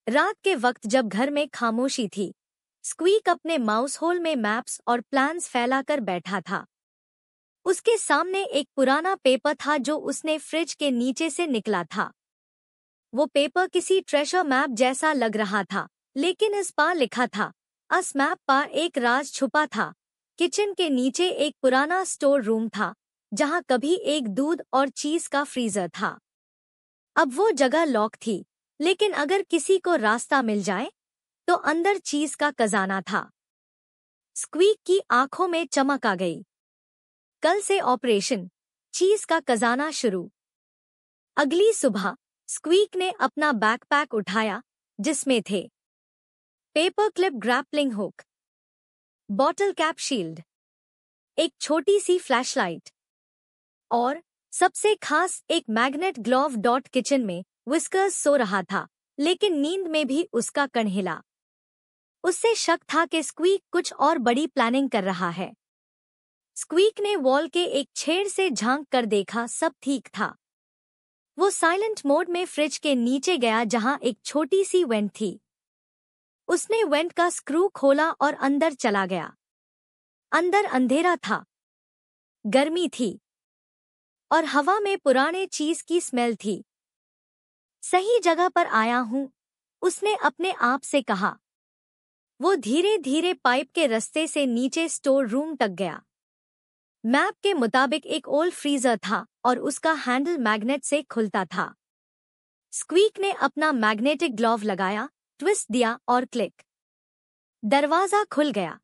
रात के वक्त जब घर में खामोशी थी, स्क्वीक अपने माउस होल में मैप्स और प्लान्स फैलाकर बैठा था। उसके सामने एक पुराना पेपर था जो उसने फ्रिज के नीचे से निकला था। वो पेपर किसी ट्रेजर मैप जैसा लग रहा था, लेकिन इस पर लिखा था, "अस मैप पर एक राज छुपा था।" किचन के नीचे एक पुराना स्टोर रूम था, जहां कभी एक दूध और चीज का फ्रीजर था। अब वो जगह लॉक थी, लेकिन अगर किसी को रास्ता मिल जाए, तो अंदर चीज का खजाना था। स्क्वीक की आंखों में चमक आ गई। कल से ऑपरेशन चीज का खजाना शुरू। अगली सुबह स्क्वीक ने अपना बैकपैक उठाया, जिसमें थे paper clip grappling hook, bottle cap shield, एक छोटी सी फ्लैशलाइट और सबसे खास एक मैग्नेट ग्लोव डॉट। किचन में विस्कर्स सो रहा था, लेकिन नींद में भी उसका कण हिला। उससे शक था कि स्क्वीक कुछ और बड़ी प्लानिंग कर रहा है। स्क्वीक ने वॉल के एक छेद से झांक कर देखा, सब ठीक था। वो साइलेंट मोड में फ्रिज के नीचे गया जहां एक छोटी सी वेंट थी। उसने वेंट का स्क्रू खोला और अंदर चला गया। अंदर अंधेरा था, गर्मी थी और हवा में पुराने चीज की स्मेल थी। सही जगह पर आया हूं, उसने अपने आप से कहा। वो धीरे धीरे पाइप के रास्ते से नीचे स्टोर रूम तक गया। मैप के मुताबिक एक ओल्ड फ्रीजर था और उसका हैंडल मैग्नेट से खुलता था। स्क्वीक ने अपना मैग्नेटिक ग्लोव लगाया, ट्विस्ट दिया और क्लिक। दरवाजा खुल गया।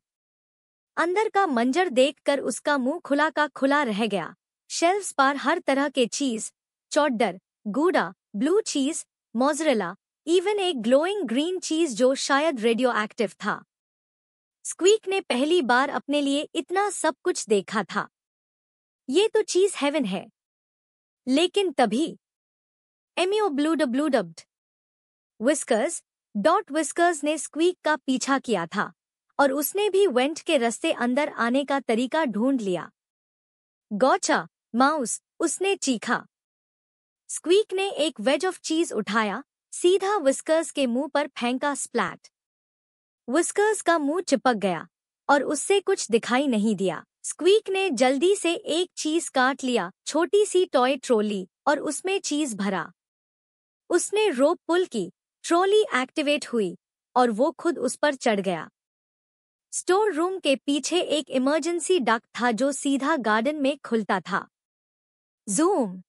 अंदर का मंजर देखकर उसका मुंह खुला का खुला रह गया। शेल्फ्स पर हर तरह के चीज, चौडर, गूडा, ब्लू चीज, मोज़रेला, इवन एक ग्लोइंग ग्रीन चीज जो शायद रेडियो एक्टिव था। स्क्वीक ने पहली बार अपने लिए इतना सब कुछ देखा था। ये तो चीज हेवन है। लेकिन तभी एमियो ब्लूडब्ड विस्कर्स ने स्क्वीक का पीछा किया था और उसने भी वेंट के रास्ते अंदर आने का तरीका ढूंढ लिया। गॉचा माउस, उसने चीखा। स्क्वीक ने एक वेज ऑफ चीज उठाया, सीधा विस्कर्स के मुंह पर फेंका, स्प्लैट। विस्कर्स का मुंह चिपक गया और उससे कुछ दिखाई नहीं दिया। स्क्वीक ने जल्दी से एक चीज काट लिया, छोटी सी टॉय ट्रॉली, और उसमें चीज भरा। उसने रोप पुल की, ट्रॉली एक्टिवेट हुई और वो खुद उस पर चढ़ गया। स्टोर रूम के पीछे एक इमरजेंसी डक्ट था जो सीधा गार्डन में खुलता था। जूम!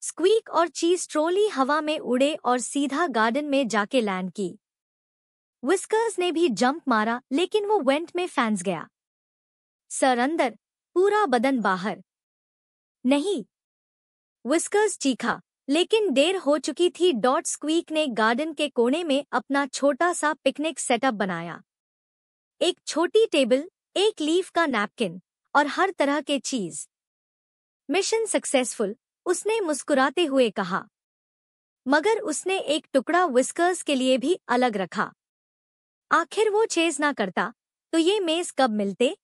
स्क्वीक और चीज ट्रॉली हवा में उड़े और सीधा गार्डन में जाके लैंड की। विस्कर्स ने भी जंप मारा, लेकिन वो वेंट में फैंस गया। सर अंदर, पूरा बदन बाहर। नहीं! विस्कर्स चीखा, लेकिन देर हो चुकी थी। स्क्वीक ने गार्डन के कोने में अपना छोटा सा पिकनिक सेटअप बनाया। एक छोटी टेबल, एक लीफ का नैपकिन और हर तरह के चीज। मिशन सक्सेसफुल, उसने मुस्कुराते हुए कहा। मगर उसने एक टुकड़ा विस्कर्स के लिए भी अलग रखा। आखिर वो चेज ना करता, तो ये मेज कब मिलते?